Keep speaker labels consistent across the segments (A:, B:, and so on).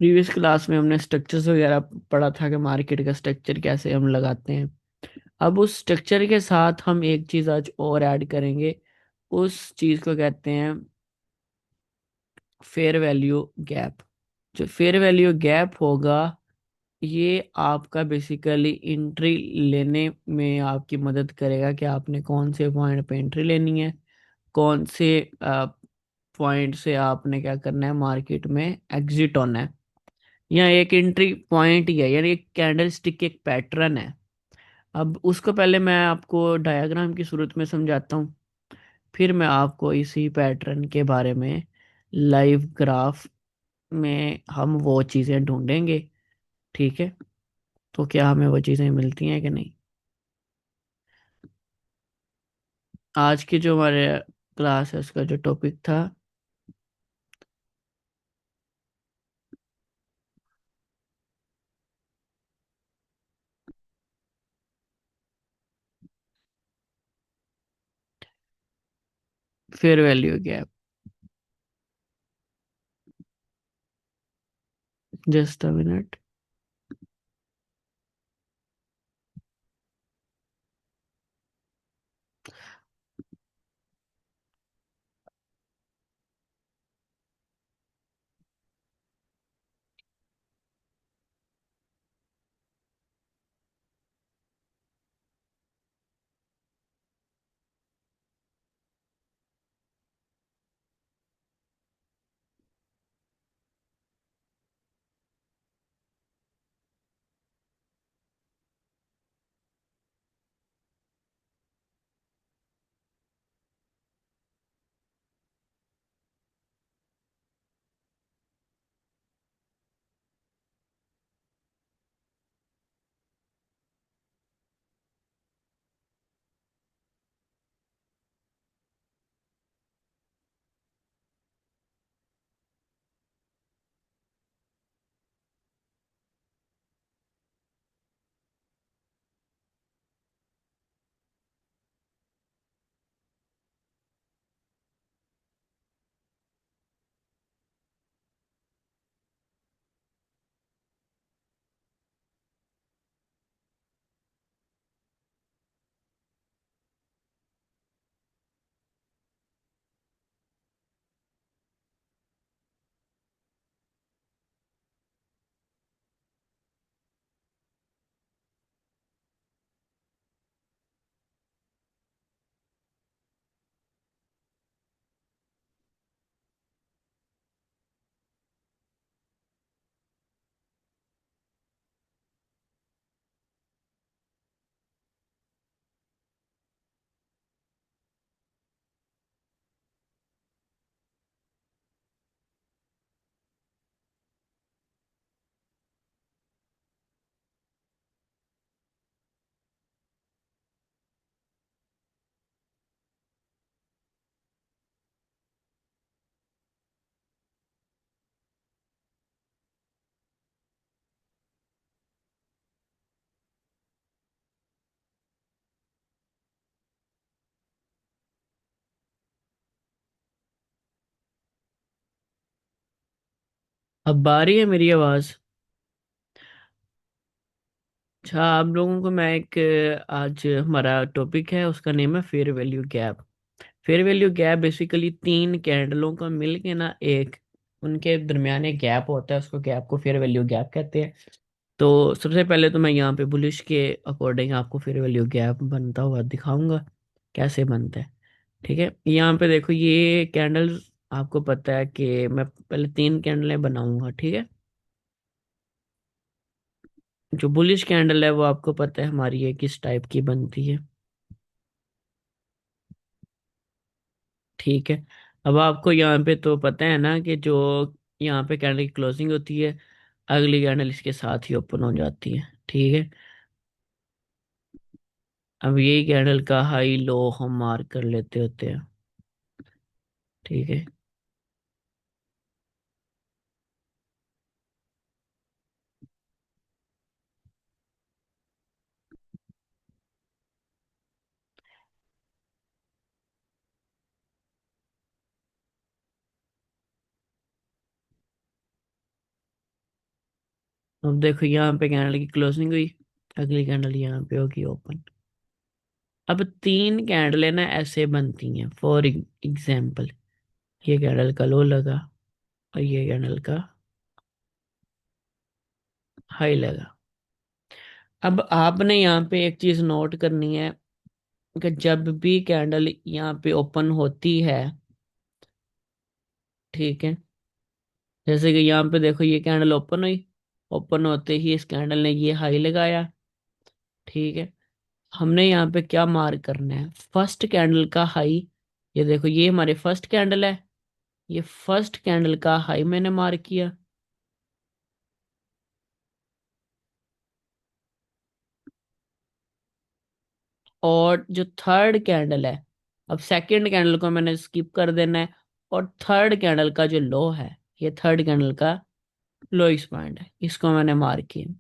A: Previous class में हमने structures वगैरह पढ़ा था कि मार्केट का स्ट्रक्चर कैसे हम लगाते हैं। अब उस स्ट्रक्चर के साथ हम एक चीज आज और ऐड करेंगे। उस चीज को कहते हैं फेयर वैल्यू गैप। जो फेयर वैल्यू गैप होगा, ये आपका बेसिकली एंट्री लेने में आपकी मदद करेगा कि आपने कौन से पॉइंट पे एंट्री लेनी है, कौन से पॉइंट से आपने क्या करना है, मार्केट में एग्जिट होना है। यहाँ एक एंट्री पॉइंट ही है, यानी एक कैंडल स्टिक एक पैटर्न है। अब उसको पहले मैं आपको डायग्राम की सूरत में समझाता हूँ, फिर मैं आपको इसी पैटर्न के बारे में लाइव ग्राफ में हम वो चीज़ें ढूंढेंगे। ठीक है, तो क्या हमें वो चीज़ें मिलती हैं कि नहीं। आज की जो हमारे क्लास है उसका जो टॉपिक था, fair value gap. Just a minute. अब बारी है मेरी आवाज़। अच्छा, आप लोगों को मैं एक आज हमारा टॉपिक है, उसका नेम है fair value gap. Fair value gap basically तीन कैंडलों का मिल के ना एक उनके दरमियान एक गैप होता है, उसको गैप को फेयर वैल्यू गैप कहते हैं। तो सबसे पहले तो मैं यहाँ पे बुलिश के अकॉर्डिंग आपको फेयर वैल्यू गैप बनता हुआ दिखाऊंगा कैसे बनता है। ठीक है, यहाँ पे देखो ये कैंडल्स, आपको पता है कि मैं पहले तीन कैंडलें बनाऊंगा। ठीक है, जो बुलिश कैंडल है वो आपको पता है हमारी ये किस टाइप की बनती है। ठीक है, अब आपको यहाँ पे तो पता है ना कि जो यहाँ पे कैंडल की क्लोजिंग होती है, अगली कैंडल इसके साथ ही ओपन हो जाती है। ठीक है, अब यही कैंडल का हाई लो हम मार्क कर लेते होते हैं। ठीक है, अब देखो यहाँ पे कैंडल की क्लोजिंग हुई, अगली कैंडल यहाँ पे होगी ओपन। अब तीन कैंडलें ना ऐसे बनती हैं, फॉर एग्जाम्पल ये कैंडल का लो लगा और ये कैंडल का हाई लगा। अब आपने यहाँ पे एक चीज नोट करनी है कि जब भी कैंडल यहाँ पे ओपन होती है, ठीक है, जैसे कि यहाँ पे देखो ये कैंडल ओपन हुई, ओपन होते ही इस कैंडल ने ये हाई लगाया, ठीक है। हमने यहाँ पे क्या मार्क करना है, फर्स्ट कैंडल का हाई। ये देखो ये हमारे फर्स्ट कैंडल है, ये फर्स्ट कैंडल का हाई मैंने मार्क किया। और जो थर्ड कैंडल है, अब सेकंड कैंडल को मैंने स्किप कर देना है, और थर्ड कैंडल का जो लो है, ये थर्ड कैंडल का लोइस्ट पॉइंट है, इसको मैंने मार्क किया।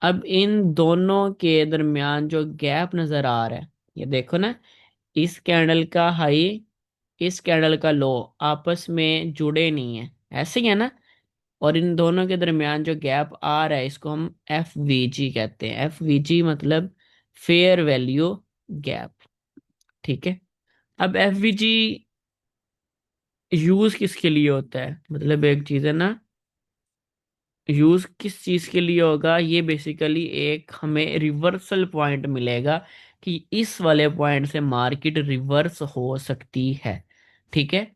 A: अब इन दोनों के दरमियान जो गैप नजर आ रहा है, ये देखो ना, इस कैंडल का हाई, इस कैंडल का लो आपस में जुड़े नहीं है, ऐसे ही है ना। और इन दोनों के दरमियान जो गैप आ रहा है, इसको हम एफ वी जी कहते हैं। एफ वी जी मतलब फेयर वैल्यू गैप, ठीक है। अब एफ वी जी यूज किसके लिए होता है, मतलब एक चीज है ना, यूज किस चीज के लिए होगा, ये बेसिकली एक हमें रिवर्सल पॉइंट मिलेगा कि इस वाले पॉइंट से मार्केट रिवर्स हो सकती है, ठीक है।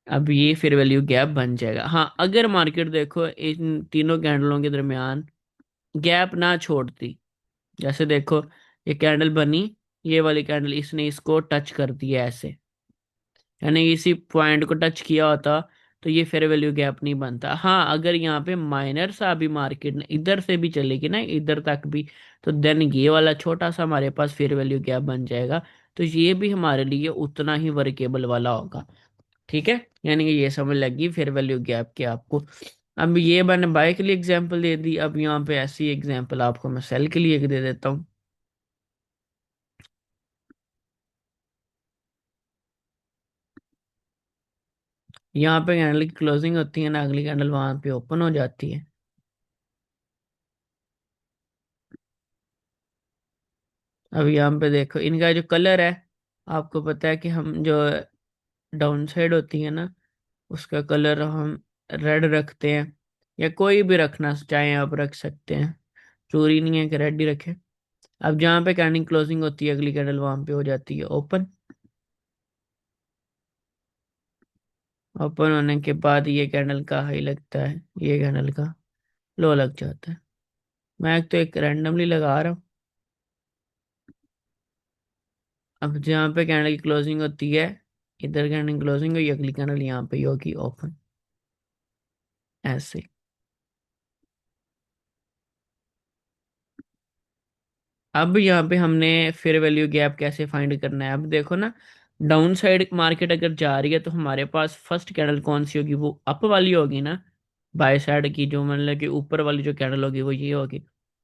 A: अब ये फिर वैल्यू गैप बन जाएगा। हाँ, अगर मार्केट देखो इन तीनों कैंडलों के दरमियान गैप ना छोड़ती, जैसे देखो ये कैंडल बनी, ये वाली कैंडल इसने इसको टच कर दिया ऐसे, यानी इसी पॉइंट को टच किया होता, तो ये फेयर वैल्यू गैप नहीं बनता। हाँ, अगर यहाँ पे माइनर सा भी मार्केट ने इधर से भी चलेगी ना, इधर तक भी, तो देन ये वाला छोटा सा हमारे पास फेयर वैल्यू गैप बन जाएगा। तो ये भी हमारे लिए उतना ही वर्केबल वाला होगा, ठीक है। यानी कि ये समझ लगी फेयर वैल्यू गैप के आपको। अब ये मैंने बाय के लिए एग्जांपल दे दी, अब यहाँ पे ऐसी एग्जांपल आपको मैं सेल के लिए दे देता हूँ। यहाँ पे कैंडल की क्लोजिंग होती है ना, अगली कैंडल वहां पे ओपन हो जाती है। अब यहाँ पे देखो इनका जो कलर है, आपको पता है कि हम जो डाउन साइड होती है ना, उसका कलर हम रेड रखते हैं, या कोई भी रखना चाहे आप रख सकते हैं, जरूरी नहीं है कि रेड ही रखें। अब जहाँ पे कैंडल क्लोजिंग होती है, अगली कैंडल वहां पे हो जाती है ओपन। ओपन होने के बाद ये कैंडल का हाई लगता है, ये कैंडल का लो लग जाता है। मैं तो एक रैंडमली लगा रहा हूँ। अब जहाँ पे कैंडल की क्लोजिंग होती है, इधर कैंडल क्लोजिंग हुई, अगली कैंडल यहाँ पे ही होगी ओपन, ऐसे। अब यहाँ पे हमने फेयर वैल्यू गैप कैसे फाइंड करना है, अब देखो ना, डाउन साइड मार्केट अगर जा रही है तो हमारे पास फर्स्ट कैंडल कौन सी होगी, वो अप वाली होगी ना, बाय साइड की जो मतलब कि ऊपर वाली जो कैंडल होगी वो ये होगी।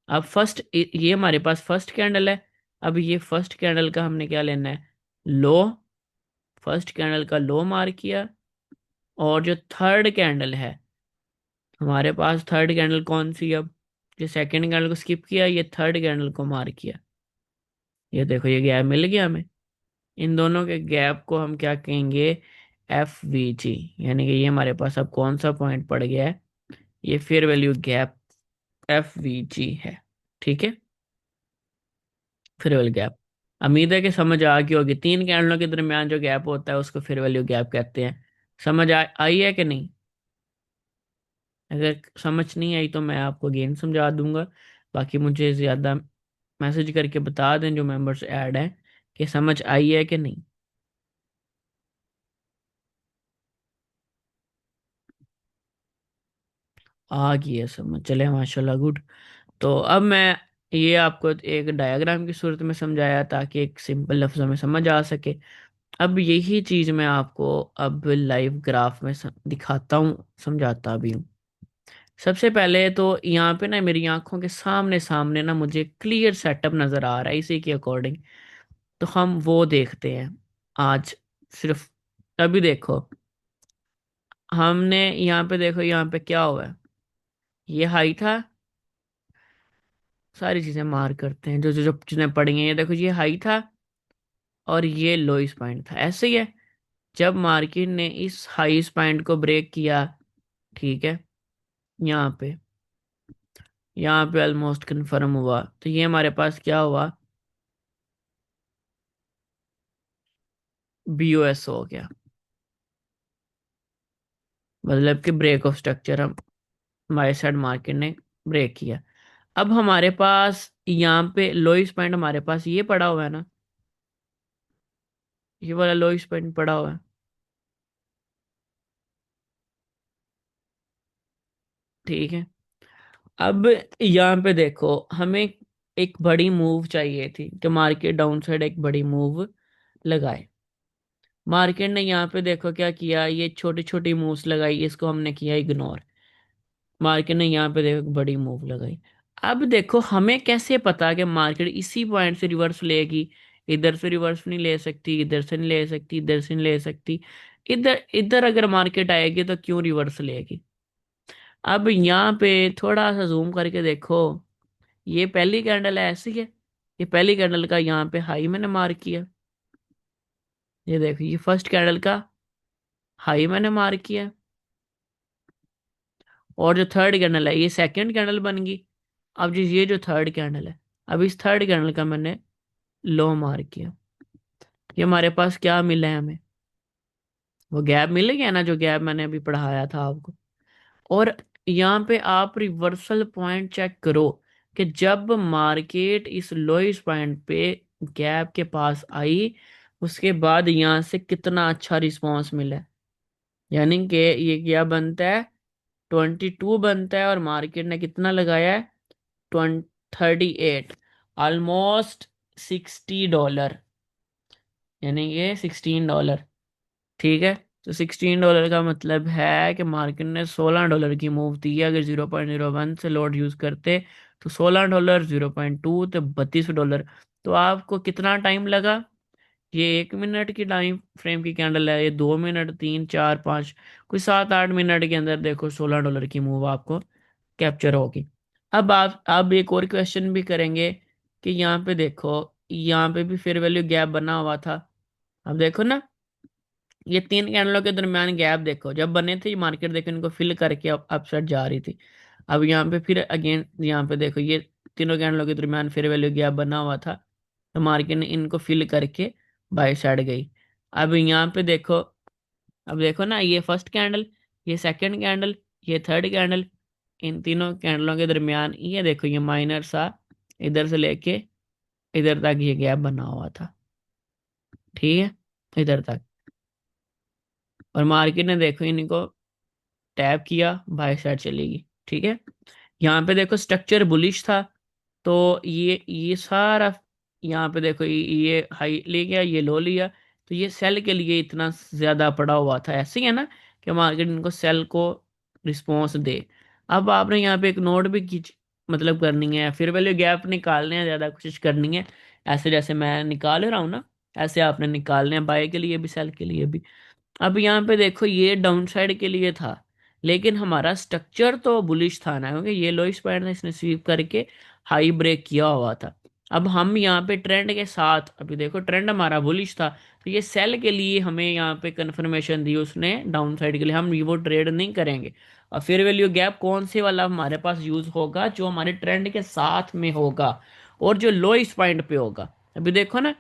A: अब फर्स्ट, ये हमारे पास फर्स्ट कैंडल है। अब ये फर्स्ट कैंडल का हमने क्या लेना है, लो, फर्स्ट कैंडल का लो मार्क किया। और जो थर्ड कैंडल है, हमारे पास थर्ड कैंडल कौन सी है, अब जो सेकंड कैंडल को स्किप किया, ये थर्ड कैंडल को मार्क किया। ये देखो ये गैप मिल गया हमें। इन दोनों के गैप को हम क्या कहेंगे, एफ वी जी। यानी कि ये हमारे पास अब कौन सा पॉइंट पड़ गया है, ये fair value gap F we जी है, ठीक है। फेयर वैल्यू गैप, उम्मीद है कि समझ आ गई होगी। तीन कैंडलों के दरमियान जो गैप होता है उसको फेयर वैल्यू गैप कहते हैं। समझ आई है कि नहीं? अगर समझ नहीं आई तो मैं आपको अगेन समझा दूंगा। बाकी मुझे ज़्यादा मैसेज करके बता दें जो मेंबर्स ऐड हैं कि समझ आई है कि नहीं। आ गई है समझ, चले माशाल्लाह, गुड। तो अब मैं ये आपको एक डायग्राम की सूरत में समझाया ताकि एक सिंपल लफ्ज़ों में समझ आ सके। अब यही चीज़ मैं आपको अब लाइव ग्राफ में दिखाता हूँ, समझाता भी हूँ। सबसे पहले तो यहाँ पे ना मेरी आंखों के सामने सामने ना मुझे क्लियर सेटअप नज़र आ रहा है, इसी के अकॉर्डिंग तो हम वो देखते हैं आज सिर्फ। अभी देखो, हमने यहाँ पे देखो यहाँ पे क्या हुआ है, ये हाई था, सारी चीजें मार्क करते हैं जो जो जो चीजें पड़ी हैं। ये देखो, ये हाई था और ये लोइस पॉइंट था, ऐसे ही है। जब मार्केट ने इस हाई पॉइंट को ब्रेक किया, ठीक है, यहाँ पे, यहाँ पे ऑलमोस्ट कंफर्म हुआ, तो ये हमारे पास क्या हुआ, BOS हो गया, मतलब कि ब्रेक ऑफ स्ट्रक्चर हम हमारे साइड मार्केट ने ब्रेक किया। अब हमारे पास यहाँ पे लोइस पॉइंट हमारे पास ये पड़ा हुआ है ना, ये वाला लोइस पॉइंट पड़ा हुआ है, ठीक है। अब यहाँ पे देखो, हमें एक बड़ी मूव चाहिए थी कि मार्केट डाउन साइड एक बड़ी मूव लगाए। मार्केट ने यहाँ पे देखो क्या किया, ये छोटी छोटी मूव्स लगाई, इसको हमने किया इग्नोर। मार्केट ने यहाँ पे देखो एक बड़ी मूव लगाई। अब देखो, हमें कैसे पता कि मार्केट इसी पॉइंट से रिवर्स लेगी? इधर से रिवर्स नहीं ले सकती, इधर से नहीं ले सकती, इधर से नहीं ले सकती। इधर इधर अगर मार्केट आएगी तो क्यों रिवर्स लेगी? अब यहाँ पे थोड़ा सा जूम करके देखो, ये पहली कैंडल है, ऐसी है। ये पहली कैंडल का यहाँ पे हाई मैंने मार्क किया, ये देखो, ये फर्स्ट कैंडल का हाई मैंने मार्क किया। और जो थर्ड कैंडल है, ये सेकंड कैंडल बन गई। अब ये जो थर्ड कैंडल है, अब इस थर्ड कैंडल का मैंने लो मार्क किया। ये हमारे पास क्या मिला है हमें, वो गैप मिल गया ना, जो गैप मैंने अभी पढ़ाया था आपको। और यहाँ पे आप रिवर्सल पॉइंट चेक करो कि जब मार्केट इस लोइस पॉइंट पे गैप के पास आई, उसके बाद यहाँ से कितना अच्छा रिस्पांस मिला है। यानी कि ये क्या बनता है, 22 बनता है, और मार्केट ने कितना लगाया है, 38, ऑलमोस्ट $60, यानी ये $16, ठीक है। तो $16 का मतलब है कि मार्केट ने $16 की मूव दी है। अगर 0.01 से लोड यूज करते तो $16, 0.2 तो $32। तो आपको कितना टाइम लगा? ये 1 मिनट की टाइम फ्रेम की कैंडल है, ये 2 मिनट, 3, 4, 5, कोई 7, 8 मिनट के अंदर देखो $16 की मूव आपको कैप्चर होगी। अब एक और क्वेश्चन भी करेंगे कि यहाँ पे देखो, यहाँ पे भी फेयर वैल्यू गैप बना हुआ था। अब देखो ना, ये तीन कैंडलों के दरमियान गैप देखो, जब बने थे मार्केट देखो इनको फिल करके अपसाइड जा रही थी। अब यहाँ पे फिर अगेन यहाँ पे देखो, ये तीनों कैंडलों के दरमियान फेयर वैल्यू गैप बना हुआ था, तो मार्केट ने इनको फिल करके बाई साइड गई। अब यहाँ पे देखो, अब देखो ना, ये फर्स्ट कैंडल, ये सेकंड कैंडल, ये थर्ड कैंडल, इन तीनों कैंडलों के दरमियान ये देखो, ये माइनर सा इधर से लेके इधर तक ये गैप बना हुआ था, ठीक है, इधर तक। और मार्केट ने देखो इनको टैप किया, बाय साइड चलेगी, ठीक है। यहाँ पे देखो स्ट्रक्चर बुलिश था, तो ये सारा, यहाँ पे देखो ये हाई ले गया, ये लो लिया, तो ये सेल के लिए इतना ज्यादा पड़ा हुआ था, ऐसे ही है ना, कि मार्केट इनको सेल को रिस्पॉन्स दे। अब आपने यहाँ पे एक नोट भी खींच, मतलब करनी है, फिर वैल्यू गैप निकालने हैं, ज्यादा कोशिश करनी है। ऐसे जैसे मैं निकाल रहा हूँ ना, ऐसे आपने निकालने हैं, बाय के लिए भी सेल के लिए भी। अब यहाँ पे देखो, ये डाउन साइड के लिए था, लेकिन हमारा स्ट्रक्चर तो बुलिश था ना, क्योंकि ये लोइस पॉइंट था, इसने स्वीप करके हाई ब्रेक किया हुआ था। अब हम यहाँ पे ट्रेंड के साथ, अभी देखो ट्रेंड हमारा बुलिश था, तो ये सेल के लिए हमें यहाँ पे कंफर्मेशन दी उसने डाउन साइड के लिए, हम वो ट्रेड नहीं करेंगे। और फिर वैल्यू गैप कौन से वाला हमारे पास यूज होगा, जो हमारे ट्रेंड के साथ में होगा और जो लोइस पॉइंट पे होगा। अभी देखो ना,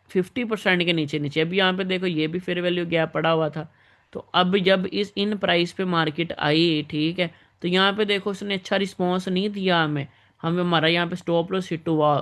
A: 50% के नीचे नीचे, अभी यहाँ पे देखो ये भी फेयर वैल्यू गैप पड़ा हुआ था। तो अब जब इस इन प्राइस पे मार्केट आई, ठीक है, तो यहाँ पे देखो उसने अच्छा रिस्पॉन्स नहीं दिया हमें, हमें हमारा यहाँ पे स्टॉप लॉस हिट हुआ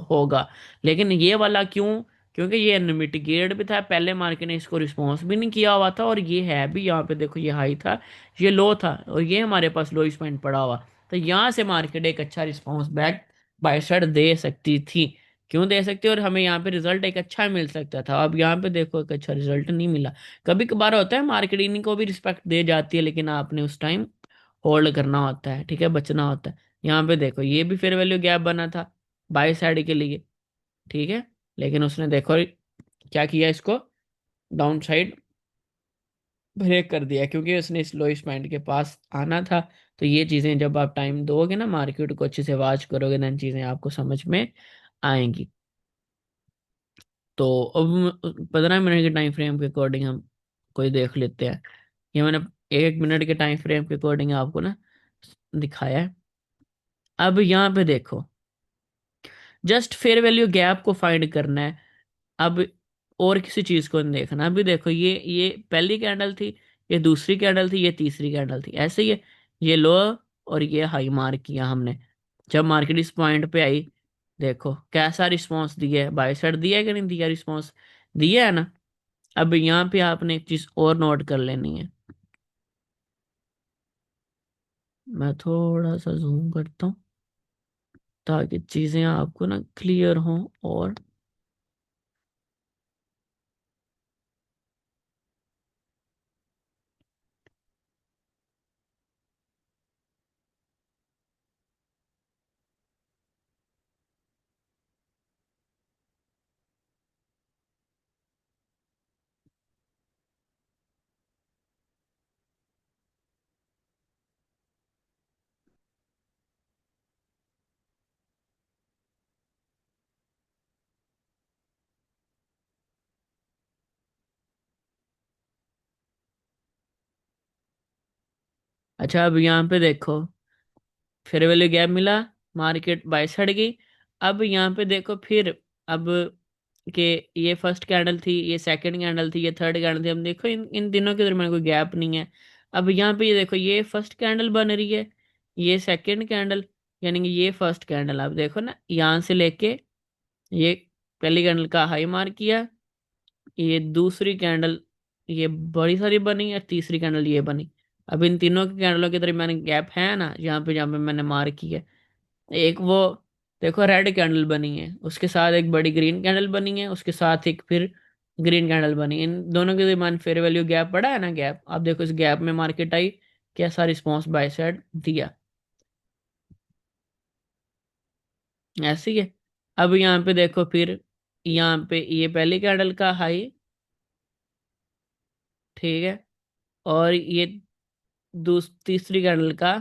A: होगा। लेकिन ये वाला क्यों? क्योंकि ये मिटिगेट भी था, पहले मार्केट ने इसको रिस्पॉन्स भी नहीं किया हुआ था, और ये है भी, यहाँ पे देखो ये हाई था, ये लो था, और ये हमारे पास लोइस पॉइंट पड़ा हुआ। तो यहाँ से मार्केट एक अच्छा रिस्पॉन्स बैक बाय साइड दे सकती थी। क्यों दे सकती है, और हमें यहाँ पे रिजल्ट एक अच्छा मिल सकता था। अब यहाँ पे देखो एक अच्छा रिजल्ट नहीं मिला। कभी कभार होता है मार्केट इन्हीं को भी रिस्पेक्ट दे जाती है, लेकिन आपने उस टाइम होल्ड करना होता है, ठीक है, बचना होता है। यहाँ पे देखो ये भी फेयर वैल्यू गैप बना था बाय साइड के लिए, ठीक है, लेकिन उसने देखो क्या किया, इसको डाउन साइड ब्रेक कर दिया, क्योंकि उसने इस लोएस्ट पॉइंट के पास आना था। तो ये चीजें जब आप टाइम दोगे ना, मार्केट को अच्छे से वॉच करोगे, देन चीजें आपको समझ में आएंगी। तो अब 15 मिनट के टाइम फ्रेम के अकॉर्डिंग हम कोई देख लेते हैं। ये मैंने 1 मिनट के टाइम फ्रेम के अकॉर्डिंग आपको ना दिखाया है। अब यहाँ पे देखो, जस्ट फेयर वैल्यू गैप को फाइंड करना है। अब और किसी चीज को नहीं देखना। अभी देखो, ये पहली कैंडल थी, ये दूसरी कैंडल थी, ये तीसरी कैंडल थी, ऐसे ही है। ये लो और ये हाई मार्क किया हमने। जब मार्केट इस पॉइंट पे आई, देखो कैसा रिस्पॉन्स दिया है, बाय साइड दिया है कि नहीं दिया, रिस्पॉन्स दिया है ना। अब यहाँ पे आपने एक चीज और नोट कर लेनी है। मैं थोड़ा सा जूम करता हूँ ताकि चीजें आपको ना क्लियर हों। और अच्छा, अब यहाँ पे देखो, फेयर वैल्यू गैप मिला, मार्केट बाय साइड गई। अब यहाँ पे देखो फिर, अब के ये फर्स्ट कैंडल थी, ये सेकंड कैंडल थी, ये थर्ड कैंडल थी। हम देखो इन इन तीनों के दरमियान कोई गैप नहीं है। अब यहाँ पे ये देखो, ये फर्स्ट कैंडल बन रही है, ये सेकंड कैंडल, यानी कि ये फर्स्ट कैंडल। आप देखो ना, यहाँ से लेके ये पहली कैंडल का हाई मार्क किया, ये दूसरी कैंडल ये बड़ी सारी बनी और तीसरी कैंडल ये बनी। अब इन तीनों की कैंडलों के दरमियान गैप है ना, जहाँ पे मैंने मार्क किया। एक वो देखो रेड कैंडल बनी है, उसके साथ एक बड़ी ग्रीन कैंडल बनी है, उसके साथ एक फिर ग्रीन कैंडल बनी। इन दोनों के दरमियान फेयर वैल्यू गैप पड़ा है ना, गैप। आप देखो इस गैप में मार्केट आई, कैसा रिस्पॉन्स बाय साइड दिया, ऐसे ही है। अब यहाँ पे देखो फिर, यहाँ पे ये पहली कैंडल का हाई, ठीक है, और ये तीसरी कैंडल का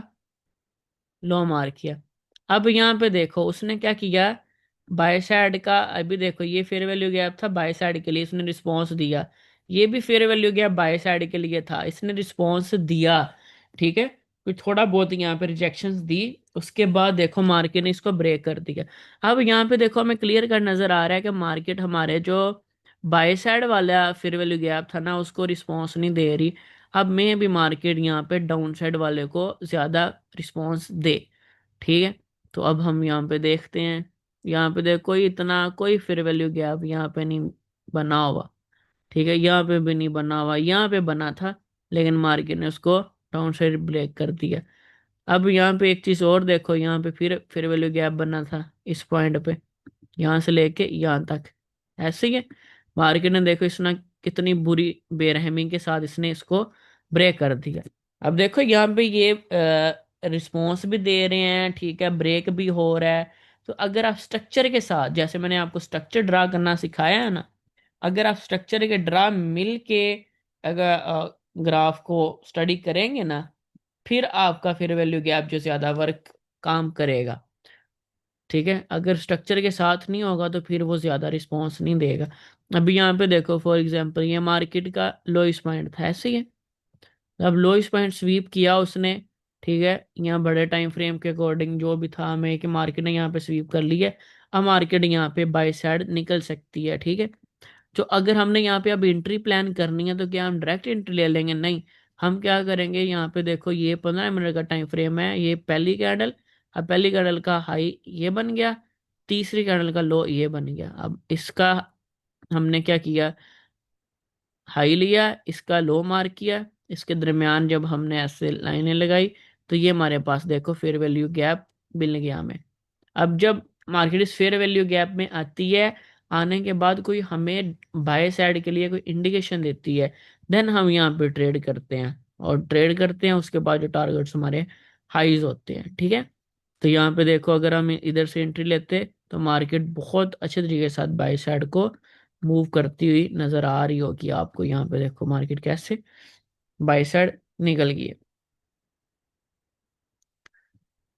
A: लो मार्क किया। अब यहाँ पे देखो उसने क्या किया, बाय साइड का, अभी देखो ये फेयर वैल्यू गैप था बाय साइड के लिए, इसने रिस्पॉन्स दिया। ये भी fair value gap by side के लिए था, इसने रिस्पॉन्स दिया, ठीक है। कुछ थोड़ा बहुत यहाँ पे रिजेक्शंस दी, उसके बाद देखो मार्केट ने इसको ब्रेक कर दिया। अब यहाँ पे देखो हमें क्लियर कट नजर आ रहा है कि मार्केट हमारे जो बाय साइड वाला फेयर वैल्यू गैप था ना, उसको रिस्पॉन्स नहीं दे रही। अब मैं भी मार्केट यहाँ पे डाउन साइड वाले को ज्यादा रिस्पॉन्स दे, ठीक है। तो अब हम यहाँ पे देखते हैं, यहाँ पे देखो कोई इतना कोई फेयर वैल्यू गैप यहाँ पे नहीं बना हुआ, ठीक है। यहाँ पे भी नहीं बना हुआ, यहाँ पे बना था, लेकिन मार्केट ने उसको डाउन साइड ब्रेक कर दिया। अब यहाँ पे एक चीज और देखो, यहाँ पे फिर फेयर वैल्यू गैप बना था इस पॉइंट पे, यहाँ से लेके यहाँ तक, ऐसे ही है। मार्केट ने देखो इसने कितनी बुरी बेरहमी के साथ इसने इसको ब्रेक कर दिया। अब देखो यहाँ पे ये रिस्पॉन्स भी दे रहे हैं, ठीक है, ब्रेक भी हो रहा है। तो अगर आप स्ट्रक्चर के साथ, जैसे मैंने आपको स्ट्रक्चर ड्रा करना सिखाया है ना, अगर आप स्ट्रक्चर के ड्रा मिल के अगर ग्राफ को स्टडी करेंगे ना, फिर आपका फिर वैल्यू गैप जो ज्यादा वर्क काम करेगा, ठीक है। अगर स्ट्रक्चर के साथ नहीं होगा तो फिर वो ज्यादा रिस्पॉन्स नहीं देगा। अभी यहाँ पे देखो फॉर एग्जांपल, ये मार्केट का लोएस्ट पॉइंट था, ऐसे ही है। अब लोएस्ट पॉइंट स्वीप किया उसने, ठीक है। यहाँ बड़े टाइम फ्रेम के अकॉर्डिंग जो भी था हमें कि मार्केट ने यहाँ पे स्वीप कर ली है। अब मार्केट यहाँ पे बाय साइड निकल सकती है, ठीक है। तो अगर हमने यहाँ पे अब एंट्री प्लान करनी है तो क्या हम डायरेक्ट एंट्री ले लेंगे? नहीं, हम क्या करेंगे, यहाँ पे देखो ये 15 मिनट का टाइम फ्रेम है, ये पहली कैंडल, अब पहली कैंडल का हाई ये बन गया, तीसरी कैंडल का लो ये बन गया। अब इसका हमने क्या किया, हाई लिया, इसका लो मार्क किया, इसके दरमियान जब हमने ऐसे लाइनें लगाई, तो ये हमारे पास देखो फेयर वैल्यू गैप मिल गया हमें। अब जब मार्केट इस फेयर वैल्यू गैप में आती है, आने के बाद कोई हमें बाय साइड के लिए कोई इंडिकेशन देती है, देन हम यहाँ पे ट्रेड करते हैं, और ट्रेड करते हैं उसके बाद जो टारगेट्स हमारे हाईज होते हैं, ठीक है। तो यहाँ पे देखो अगर हम इधर से एंट्री लेते तो मार्केट बहुत अच्छे तरीके के साथ बाय साइड को मूव करती हुई नजर आ रही होगी आपको। यहाँ पे देखो मार्केट कैसे बाई साइड निकल गई है।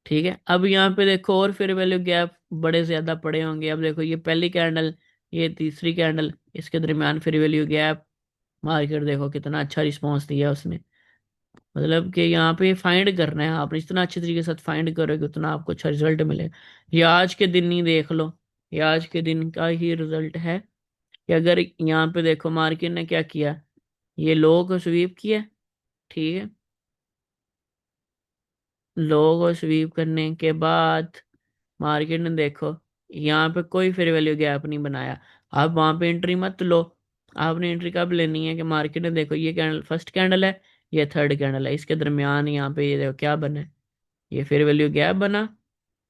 A: ठीक है, अब यहाँ पे देखो और फेयर वैल्यू गैप बड़े ज्यादा पड़े होंगे। अब देखो ये पहली कैंडल, ये तीसरी कैंडल, इसके दरमियान फेयर वैल्यू गैप, मार्केट देखो कितना अच्छा रिस्पॉन्स दिया उसने। मतलब कि यहाँ पे फाइंड करना है, आप जितना अच्छे तरीके से फाइंड करोगे उतना आपको अच्छा रिजल्ट मिलेगा। ये आज के दिन ही देख लो, ये आज के दिन का ही रिजल्ट है कि अगर यहाँ पे देखो मार्केट ने क्या किया, ये लो को स्वीप किया। ठीक है, लो को स्वीप करने के बाद मार्केट ने देखो यहाँ पे कोई फेयर वैल्यू गैप नहीं बनाया। आप वहां पे एंट्री मत लो। आपने एंट्री कब लेनी है कि मार्केट ने देखो ये कैंडल फर्स्ट कैंडल है, ये थर्ड कैंडल है, इसके दरमियान यहाँ पे ये देखो क्या बना है, ये फेयर वैल्यू गैप बना।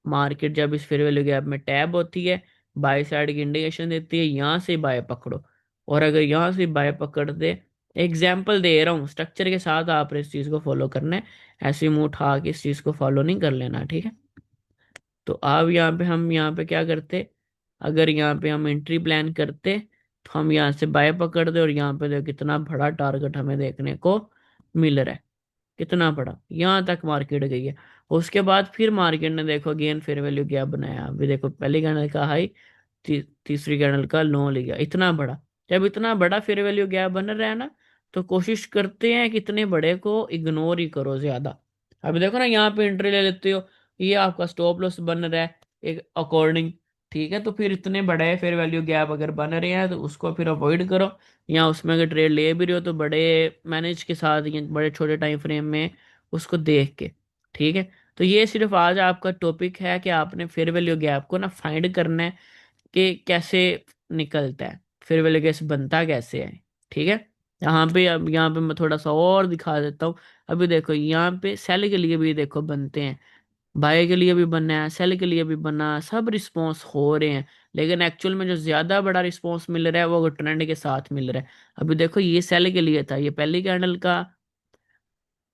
A: मार्केट जब इस फेयर वैल्यू गैप में टैब होती है, बाय साइड की इंडिकेशन देती है, यहाँ से बाय पकड़ो। और अगर यहाँ से बाय पकड़ दे, एग्जाम्पल दे रहा हूँ, स्ट्रक्चर के साथ आप इस चीज को फॉलो करना है। ऐसे मुंह उठा के इस चीज को फॉलो नहीं कर लेना, ठीक है। तो अब यहाँ पे हम यहाँ पे क्या करते, अगर यहाँ पे हम एंट्री प्लान करते तो हम यहाँ से बाय पकड़ते, और यहाँ पे देखो कितना बड़ा टारगेट हमें देखने को मिल रहा है, कितना बड़ा, यहाँ तक मार्केट गई है। उसके बाद फिर मार्केट ने देखो अगेन फेयर वैल्यू गैप बनाया। अभी देखो पहली कैंडल का हाई, तीसरी कैंडल का लो लिया, इतना बड़ा। जब इतना बड़ा फेयर वैल्यू गैप बन रहा है ना, तो कोशिश करते हैं कि इतने बड़े को इग्नोर ही करो ज्यादा। अभी देखो ना यहाँ पे एंट्री ले लेते हो, ये आपका स्टॉप लॉस बन रहा है एक अकॉर्डिंग। ठीक है, तो फिर इतने बड़े फेयर वैल्यू गैप अगर बन रहे हैं तो उसको फिर अवॉइड करो। या उसमें अगर ट्रेड ले भी रहे हो तो बड़े मैनेज के साथ या बड़े छोटे टाइम फ्रेम में उसको देख के। ठीक है, तो ये सिर्फ आज आपका टॉपिक है कि आपने फेयर वैल्यू गैप को ना फाइंड करना है कि कैसे निकलता है, फेयर वैल्यू गैप बनता कैसे है। ठीक है, यहाँ पे अब यहाँ पे मैं थोड़ा सा और दिखा देता हूँ। अभी देखो यहाँ पे सेल के लिए भी देखो बनते हैं, बाय के लिए भी बनना है, सेल के लिए भी बना, सब रिस्पॉन्स हो रहे हैं। लेकिन एक्चुअल में जो ज्यादा बड़ा रिस्पॉन्स मिल रहा है वो ट्रेंड के साथ मिल रहा है। अभी देखो ये सेल के लिए था, ये पहली कैंडल का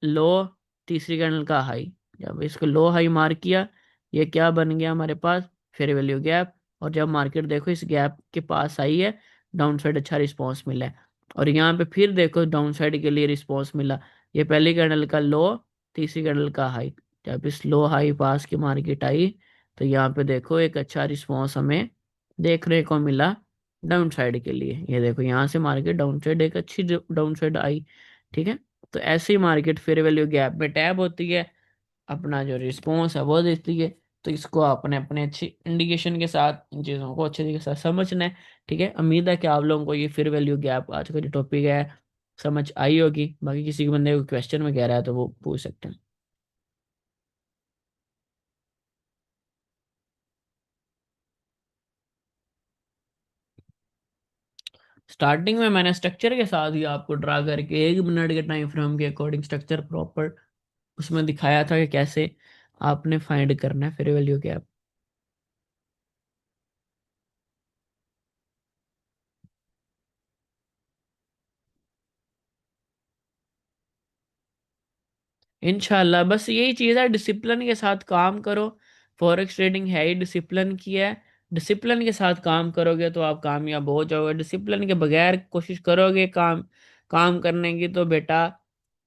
A: लो, तीसरी कैंडल का हाई। जब इसको लो हाई मार किया, ये क्या बन गया हमारे पास, फेयर वैल्यू गैप। और जब मार्केट देखो इस गैप के पास आई है, डाउन साइड अच्छा रिस्पॉन्स मिला है। और यहाँ पे फिर देखो डाउन साइड के लिए रिस्पॉन्स मिला, ये पहली कैंडल का लो, तीसरी कैंडल का हाई। जब इस लो हाई पास की मार्केट आई, तो यहाँ पे देखो एक अच्छा रिस्पॉन्स हमें देखने को मिला डाउन साइड के लिए। ये देखो यहाँ से मार्केट डाउन साइड एक अच्छी डाउन साइड आई। ठीक है, तो ऐसे ही मार्केट फेयर वैल्यू गैप में टैप होती है, अपना जो रिस्पॉन्स है वो देती है। तो इसको आपने अपने अच्छी इंडिकेशन के साथ इन चीज़ों को अच्छे तरीके से समझना है। ठीक है, उम्मीद है कि आप लोगों को ये फेयर वैल्यू गैप आज का जो टॉपिक है समझ आई होगी। बाकी किसी के बंदे को क्वेश्चन में कह रहा है तो वो पूछ सकते हैं। स्टार्टिंग में मैंने स्ट्रक्चर के साथ ही आपको ड्रा करके 1 मिनट के टाइम फ्रेम के अकॉर्डिंग स्ट्रक्चर प्रॉपर उसमें दिखाया था कि कैसे आपने फाइंड करना है फेयर वैल्यू गैप। इनशाला बस यही चीज़ है, डिसिप्लिन के साथ काम करो। फॉरेक्स ट्रेडिंग है ही डिसिप्लिन की है। डिसिप्लिन के साथ काम करोगे तो आप कामयाब हो जाओगे। डिसिप्लिन के बगैर कोशिश करोगे काम काम करने की तो बेटा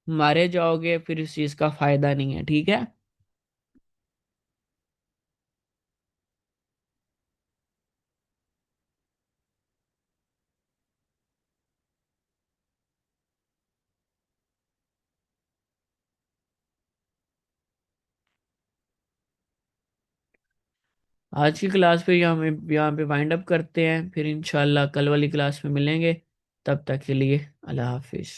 A: मारे जाओगे, फिर इस चीज़ का फायदा नहीं है। ठीक है, आज की क्लास पे यहाँ पे वाइंड अप करते हैं, फिर इंशाल्लाह कल वाली क्लास में मिलेंगे। तब तक के लिए अल्लाह हाफिज।